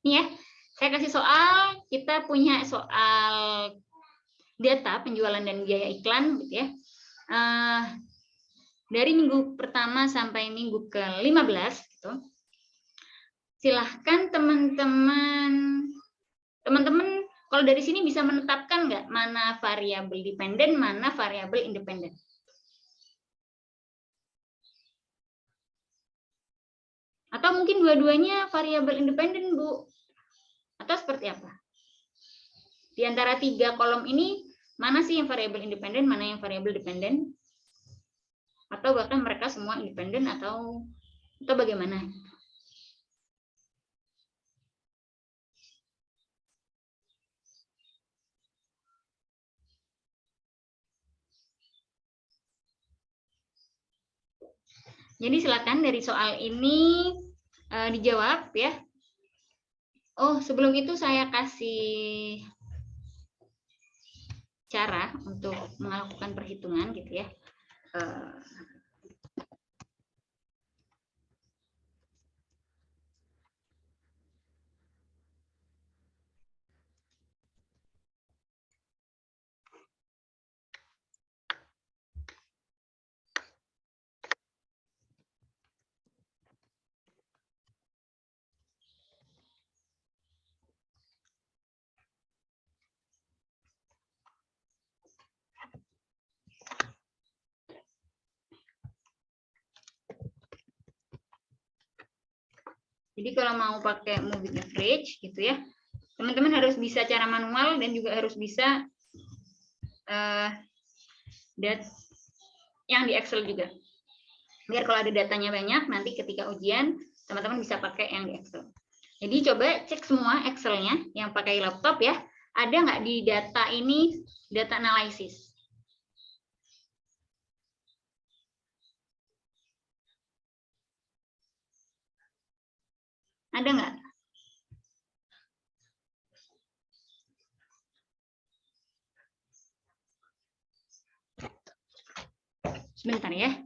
Nih ya, saya kasih soal, kita punya soal data penjualan dan biaya iklan gitu ya. Dari minggu pertama sampai minggu ke-15 gitu. Silahkan teman-teman kalau dari sini bisa menetapkan nggak mana variabel dependen, mana variabel independen? Atau mungkin dua-duanya variabel independen, Bu? Atau seperti apa? Di antara 3 kolom ini, mana sih yang variabel independen, mana yang variabel dependen? Atau bahkan mereka semua independen atau bagaimana? Jadi silakan dari soal ini dijawab ya. Oh, sebelum itu saya kasih cara untuk melakukan perhitungan gitu ya. Jadi kalau mau pakai moving average gitu ya, teman-teman harus bisa cara manual dan juga harus bisa yang di Excel juga. Biar kalau ada datanya banyak, nanti ketika ujian, teman-teman bisa pakai yang di Excel. Jadi coba cek semua Excel-nya yang pakai laptop ya. Ada nggak di data ini, data analisis? Ada nggak? Sebentar ya.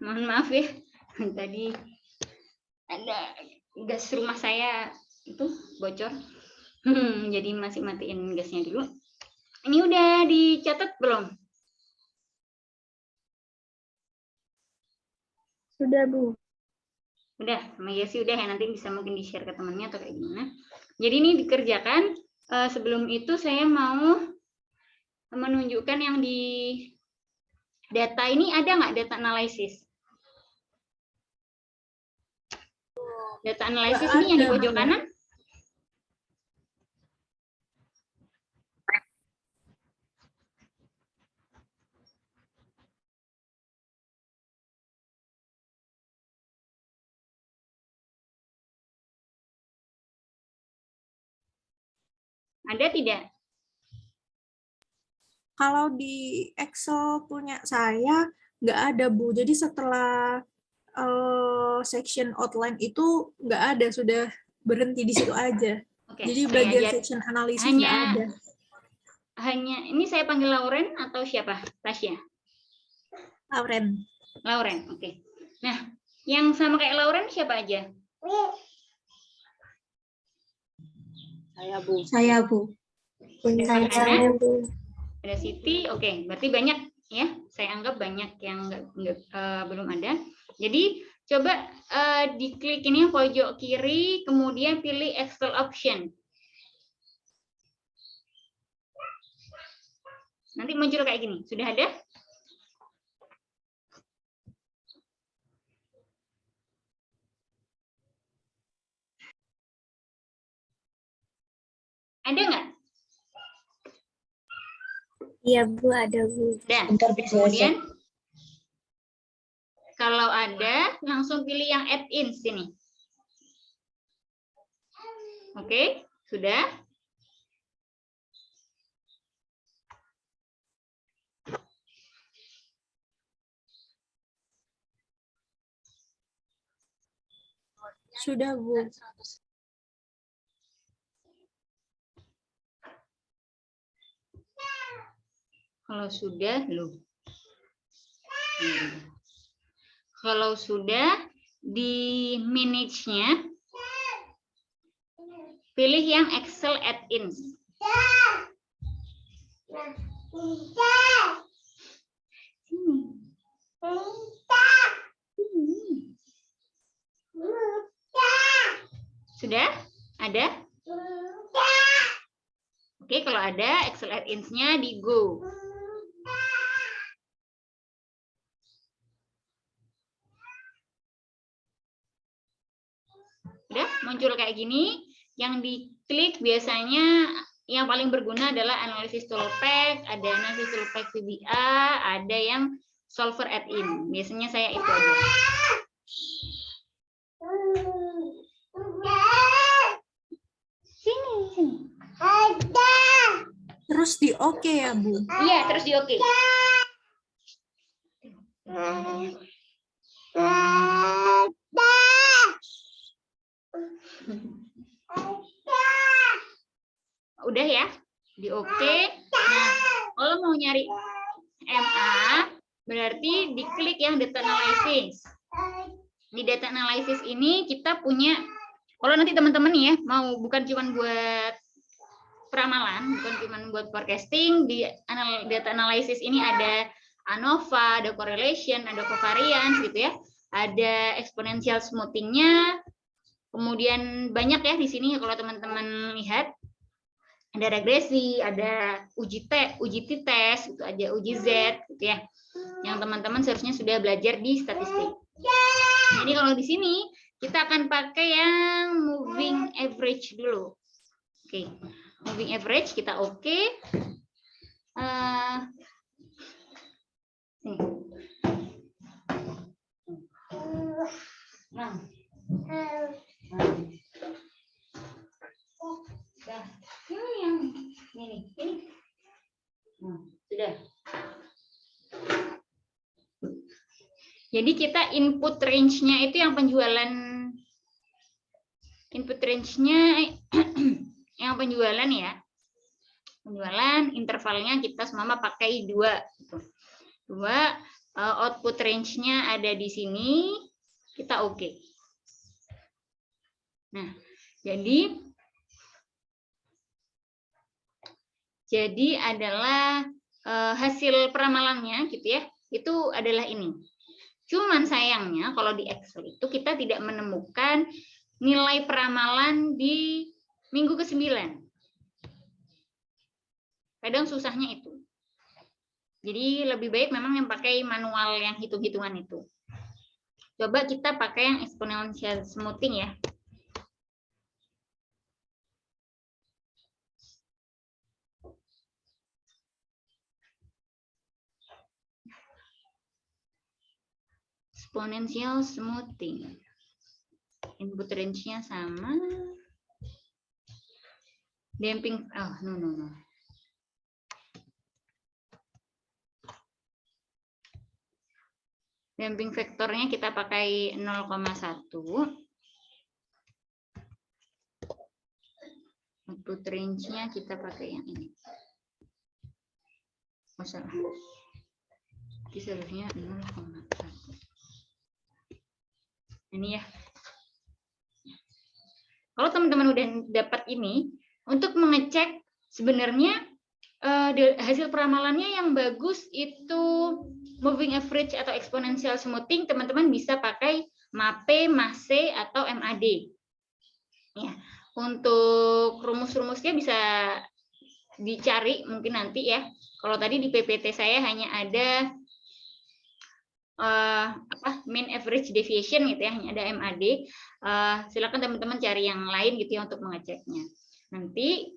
Mohon maaf ya, tadi ada gas rumah saya itu bocor, jadi masih matiin gasnya dulu. Ini udah dicatat belum? Sudah, Bu. Udah, sama Yesi udah ya, nanti bisa mungkin di-share ke temannya atau kayak gimana. Jadi ini dikerjakan. Sebelum itu saya mau menunjukkan yang di data ini ada nggak data analisis? Data analisis ini yang di pojok kanan. Ada tidak? Kalau di Excel punya saya nggak ada, Bu. Jadi setelah section outline itu nggak ada, sudah berhenti di situ aja. Oke, Jadi saya bagian ajar. section analisis nggak ada. Hanya ini saya panggil Lauren atau siapa? Tasya? Lauren. Lauren, oke. Nah, yang sama kayak Lauren siapa aja? Saya, Bu. Saya, Bu. Saya, Bu. Ada Siti, oke. Berarti banyak ya. Saya anggap banyak yang belum ada. Jadi coba diklik ini pojok kiri, kemudian pilih Excel option. Nanti muncul kayak gini. Sudah ada? Ada nggak? Iya, Bu, ada, Bu. Dan kemudian kalau ada, langsung pilih yang add-in sini. Oke, sudah? Sudah, Bu. Kalau sudah, loh. Kalau sudah, di manage-nya, pilih yang Excel add-in. Sudah? Ada? Oke, kalau ada Excel add-ins-nya di Go. Udah muncul kayak gini. Yang diklik biasanya yang paling berguna adalah analisis toolpath, ada analisis toolpath VBA, ada yang solver add-in. Biasanya saya itu aja. Sini. Ada. Terus di oke ya, Bu? Iya, terus di oke. Udah ya, di oke. Nah, kalau mau nyari MA, berarti diklik yang data analysis. Di data analysis ini kita punya, kalau nanti teman-teman ya mau bukan cuma buat peramalan, bukan cuma buat forecasting, di data analysis ini ada ANOVA, ada correlation, ada covariance gitu ya, ada exponential smoothing-nya, kemudian banyak ya di sini kalau teman-teman lihat, ada regresi, ada uji t-test, gitu, ada uji Z, gitu ya, yang teman-teman seharusnya sudah belajar di statistik. Jadi kalau di sini kita akan pakai yang moving average dulu. Oke, moving average kita oke. Nah. Ini yang ini. Sudah. Jadi kita input range-nya itu yang penjualan, input range-nya yang penjualan ya. Penjualan intervalnya kita semua pakai 2 gitu. 2 output range-nya ada di sini, kita oke. Nah, jadi adalah hasil peramalannya gitu ya, itu adalah ini. Cuman sayangnya kalau di Excel itu kita tidak menemukan nilai peramalan di minggu ke-9. Kadang susahnya itu. Jadi lebih baik memang yang pakai manual yang hitung-hitungan itu. Coba kita pakai yang exponential smoothing ya. Exponential smoothing. Input range-nya sama. Damping, no. Damping vektornya kita pakai 0,1. Output range-nya kita pakai yang ini. Masalah. Ini seharusnya 0,1. Ini ya. Kalau teman-teman udah dapat ini, untuk mengecek sebenarnya hasil peramalannya yang bagus itu moving average atau exponential smoothing, teman-teman bisa pakai MAPE, MASE, atau MAD. Ya, untuk rumus-rumusnya bisa dicari mungkin nanti ya. Kalau tadi di PPT saya hanya ada mean average deviation gitu ya, hanya ada MAD. Silakan teman-teman cari yang lain gitu ya untuk mengeceknya. Nanti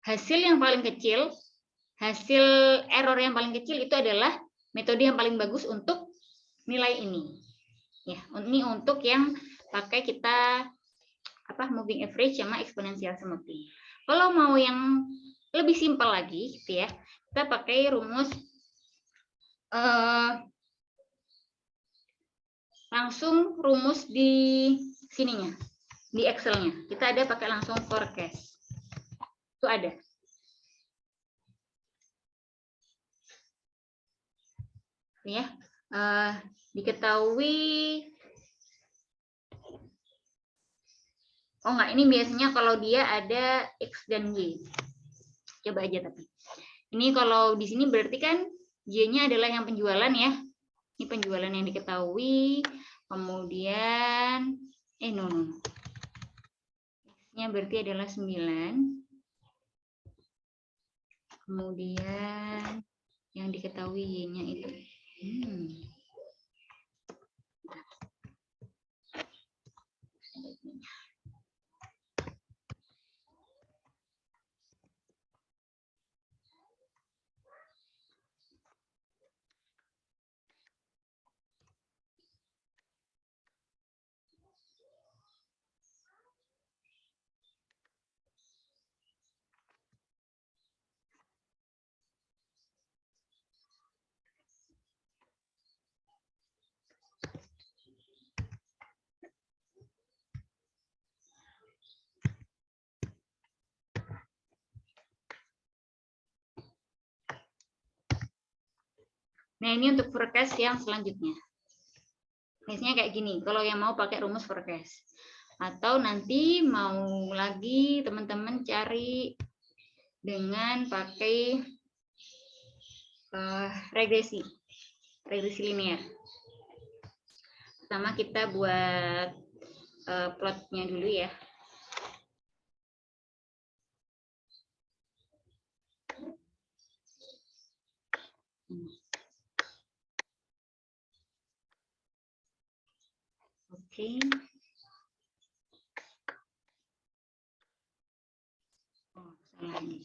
hasil yang paling kecil, hasil error yang paling kecil itu adalah metode yang paling bagus untuk nilai ini. Ya, ini untuk yang pakai kita moving average sama exponential smoothing. Kalau mau yang lebih simpel lagi gitu ya, kita pakai rumus langsung rumus di sininya, di Excel-nya. Kita ada pakai langsung forecast. Itu ada. Ya, diketahui. Oh enggak, ini biasanya kalau dia ada X dan Y. Coba aja tapi. Ini kalau di sini berarti kan Y-nya adalah yang penjualan ya. Ini penjualan yang diketahui. Kemudian no. X-nya berarti adalah 9. Kemudian yang diketahui Y-nya itu. Nah, ini untuk forecast yang selanjutnya. Biasanya kayak gini, kalau yang mau pakai rumus forecast. Atau nanti mau lagi teman-teman cari dengan pakai regresi linear. Pertama kita buat plotnya dulu ya. Oke. Oh, salah nih.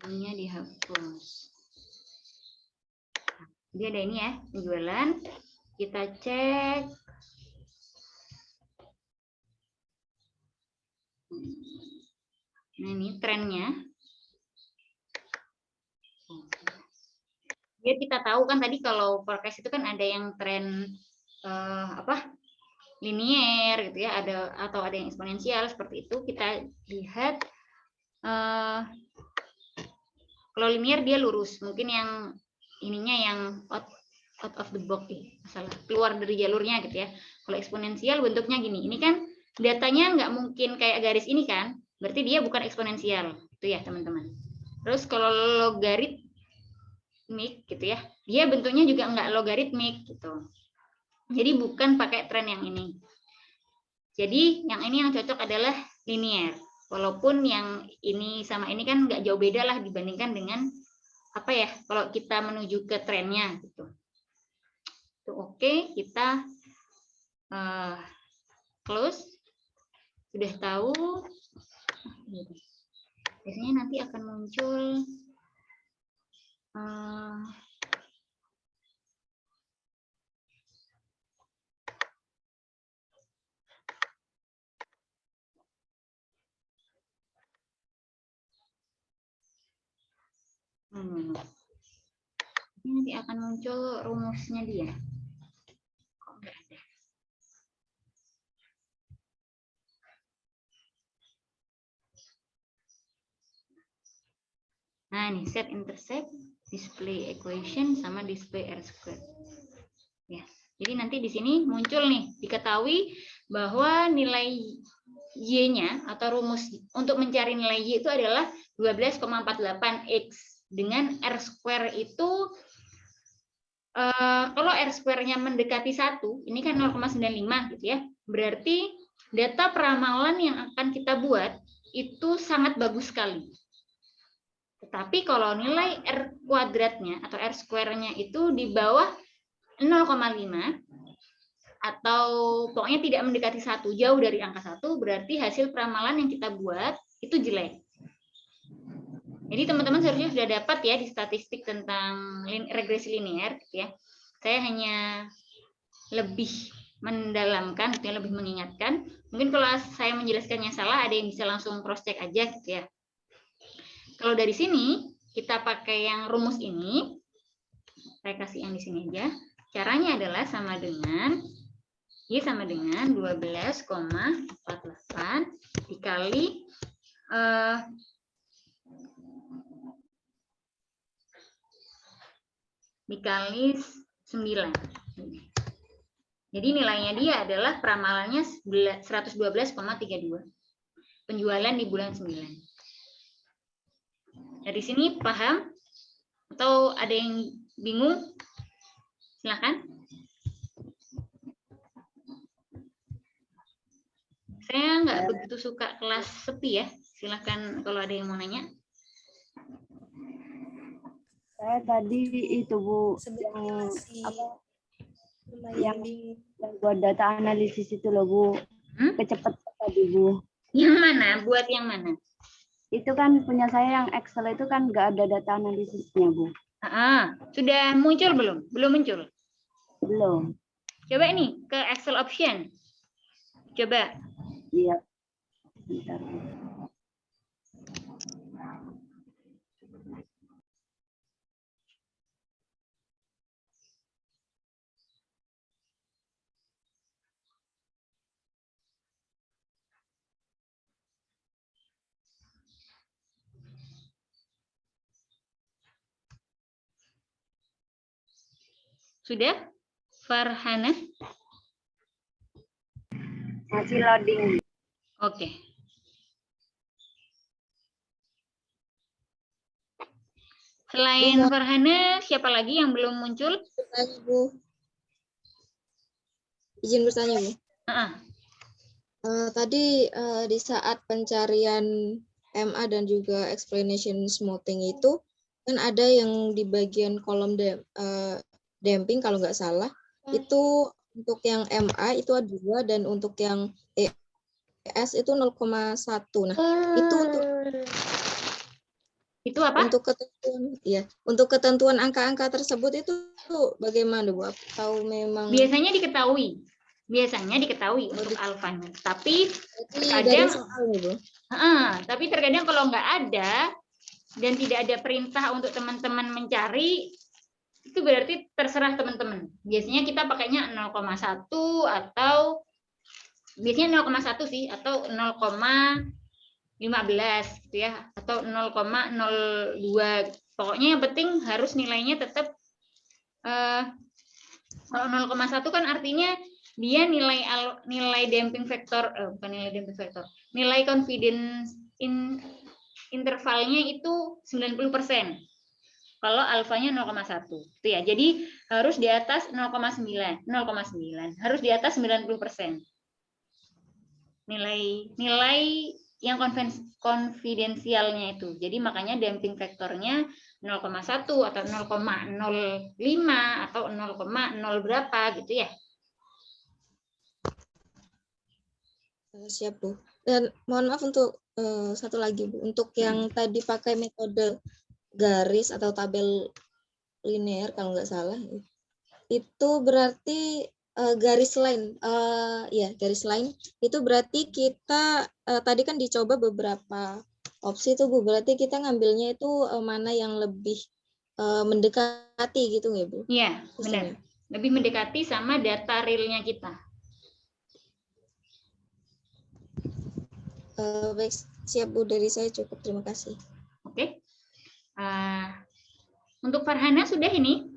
Ini dihapus. Jadi ada ini ya, penjualan. Kita cek. Nah, ini trennya. Biar kita tahu kan tadi kalau forecast itu kan ada yang tren linier gitu ya, atau ada yang eksponensial seperti itu. Kita lihat kalau linier dia lurus, mungkin yang ininya yang out of the box, salah, keluar dari jalurnya gitu ya. Kalau eksponensial bentuknya gini, ini kan datanya nggak mungkin kayak garis ini kan, berarti dia bukan eksponensial, itu ya teman-teman. Terus kalau logaritmik gitu ya, dia bentuknya juga nggak logaritmik gitu. Jadi bukan pakai tren yang ini. Jadi yang ini yang cocok adalah linear. Walaupun yang ini sama ini kan nggak jauh beda lah dibandingkan dengan apa ya, kalau kita menuju ke trennya gitu. Oke, kita close. Sudah tahu. Biasanya nanti akan muncul nanti akan muncul rumusnya dia. Kok nggak ada? Nah, ini set intercept, display equation sama display R squared. Ya. Jadi nanti di sini muncul nih, diketahui bahwa nilai Y-nya atau rumus untuk mencari nilai Y itu adalah 12,48X dengan R square itu kalau R square-nya mendekati 1, ini kan 0,95 gitu ya. Berarti data peramalan yang akan kita buat itu sangat bagus sekali. Tetapi kalau nilai R kuadratnya atau R square-nya itu di bawah 0,5 atau pokoknya tidak mendekati 1, jauh dari angka 1, berarti hasil peramalan yang kita buat itu jelek. Jadi teman-teman seharusnya sudah dapat ya di statistik tentang regresi linear gitu ya. Saya hanya lebih mendalamkan, gitu ya, lebih mengingatkan. Mungkin kalau saya menjelaskannya salah, ada yang bisa langsung cross check aja gitu ya. Kalau dari sini kita pakai yang rumus ini, saya kasih yang di sini aja. Caranya adalah sama dengan Y sama dengan 12,48 dikali dikali 9. Jadi nilainya dia adalah peramalannya 112,32. Penjualan di bulan 9. Dari sini paham? Atau ada yang bingung? Silakan. Saya nggak begitu suka kelas sepi ya. Silakan kalau ada yang mau nanya. Saya tadi itu Bu, yang buat data analisis itu loh Bu, kecepatan tadi Bu. Yang mana? Buat yang mana? Itu kan punya saya yang Excel itu kan nggak ada data analisisnya Bu. Sudah muncul belum? Belum muncul? Belum. Coba ini ke Excel option. Coba. Iya. Bentar. Sudah? Farhana? Masih loading. Oke. Selain Farhana, siapa lagi yang belum muncul? Bertanya, Bu. Izin bertanya, Bu. Tadi di saat pencarian MA dan juga explanation smoothing itu, kan ada yang di bagian kolom damping kalau nggak salah, itu untuk yang MA itu ada 2 dan untuk yang ES itu 0,1. Nah, itu untuk itu apa? Untuk ketentuan angka-angka tersebut itu bagaimana, Bu? Atau memang biasanya diketahui untuk alfanya. Tapi terkadang tapi terkadang kalau nggak ada dan tidak ada perintah untuk teman-teman mencari, itu berarti terserah teman-teman. Biasanya kita pakainya 0,1 atau biasanya 0,1 sih atau 0,15 gitu ya, atau 0,02. Pokoknya yang penting harus nilainya tetap Kalau 0,1 kan artinya dia nilai damping factor, bukan nilai damping factor, nilai confidence intervalnya itu 90%. Kalau alfanya 0,1. Itu ya. Jadi harus di atas 0,9, harus di atas 90%. Nilai yang konfidensialnya itu. Jadi makanya damping faktornya 0,1 atau 0,05 atau 0,0 berapa gitu ya. Siap, Bu. Dan mohon maaf untuk satu lagi, Bu. Untuk yang tadi pakai metode garis atau tabel linear kalau nggak salah, itu berarti garis line, garis line itu berarti kita tadi kan dicoba beberapa opsi itu, Bu. Berarti kita ngambilnya itu mana yang lebih mendekati gitu nggak, Bu? Iya, benar. Lebih mendekati sama data realnya kita. Baik, siap, Bu. Dari saya cukup. Terima kasih. Oke. Untuk Farhana sudah ini?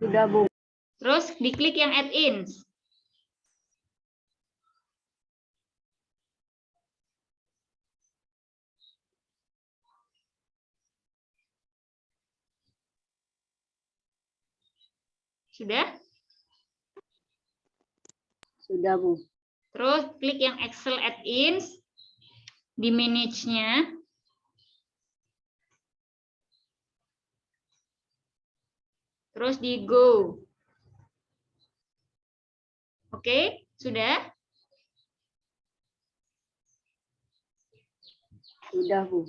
Sudah, Bu. Terus diklik yang add-ins. Sudah? Sudah, Bu. Terus klik yang Excel add-ins. Di manage-nya. Terus di go. Oke, sudah? Sudah, Bu.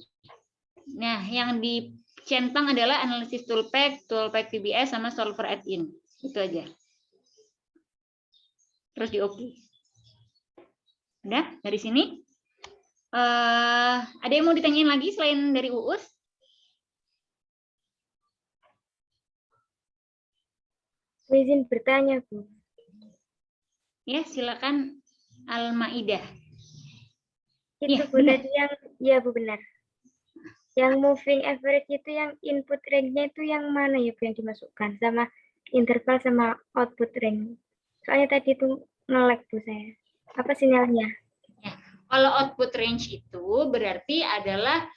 Nah, yang dicentang adalah analisis toolpath VBS, sama solver add-in. Itu aja. Terus di OK. Udah, dari sini. Ada yang mau ditanyain lagi selain dari Uus? Izin bertanya, Bu. Ya, silakan Al-Maidah. Itu, Ya, Bu, benar. tadi yang, ya, Bu, benar. Yang moving average itu yang input range-nya itu yang mana ya, Bu, yang dimasukkan? Sama interval sama output range. Soalnya tadi itu nge-lag, Bu, saya. Apa sinyalnya? Kalau output range itu berarti adalah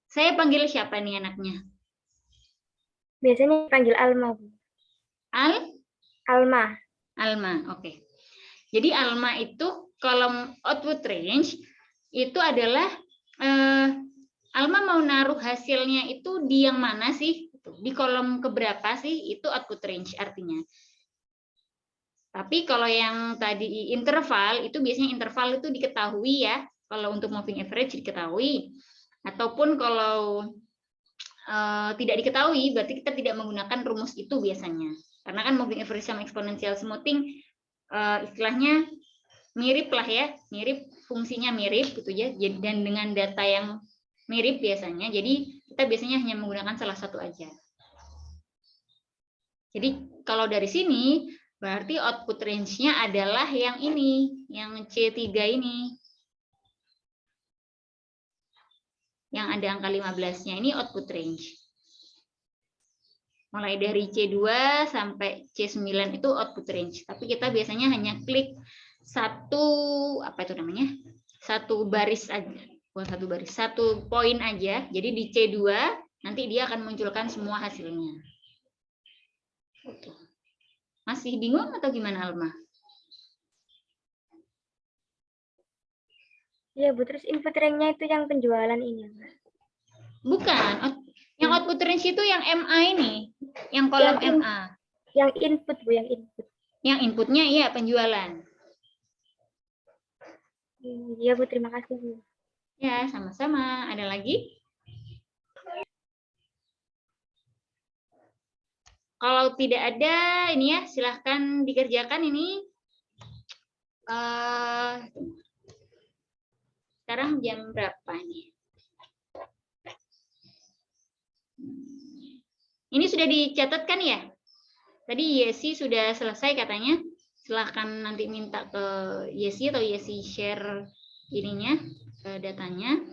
saya panggil siapa nih anaknya? Biasanya panggil Alma, Bu. Alma. Alma, oke. Jadi Alma itu kolom output range itu adalah Alma mau naruh hasilnya itu di yang mana sih? Di kolom keberapa sih? Itu output range artinya. Tapi kalau yang tadi interval, itu biasanya interval itu diketahui ya. Kalau untuk moving average diketahui. Ataupun kalau tidak diketahui, berarti kita tidak menggunakan rumus itu biasanya. Karena kan moving average sama exponential smoothing istilahnya mirip lah ya. Mirip, fungsinya mirip gitu ya. Dan dengan data yang mirip biasanya, jadi kita biasanya hanya menggunakan salah satu aja. Jadi kalau dari sini, berarti output range-nya adalah yang ini, yang C3 ini. Yang ada angka 15-nya ini output range. Mulai dari C2 sampai C9 itu output range. Tapi kita biasanya hanya klik satu baris aja. Bukan satu baris, satu poin aja. Jadi di C2 nanti dia akan munculkan semua hasilnya. Masih bingung atau gimana, Alma? Iya, Bu. Terus input range-nya itu yang penjualan ini, Bu. Bukan. Yang output range itu yang MA ini. Yang kolom MA. Yang input, Bu. Yang input. Yang inputnya iya penjualan. Iya, Bu. Terima kasih, Bu. Ya, sama-sama. Ada lagi? Kalau tidak ada, ini ya, silahkan dikerjakan ini. Sekarang jam berapa nih? Ini sudah dicatatkan ya? Tadi Yesi sudah selesai katanya. Silahkan nanti minta ke Yesi atau Yesi share ininya, datanya.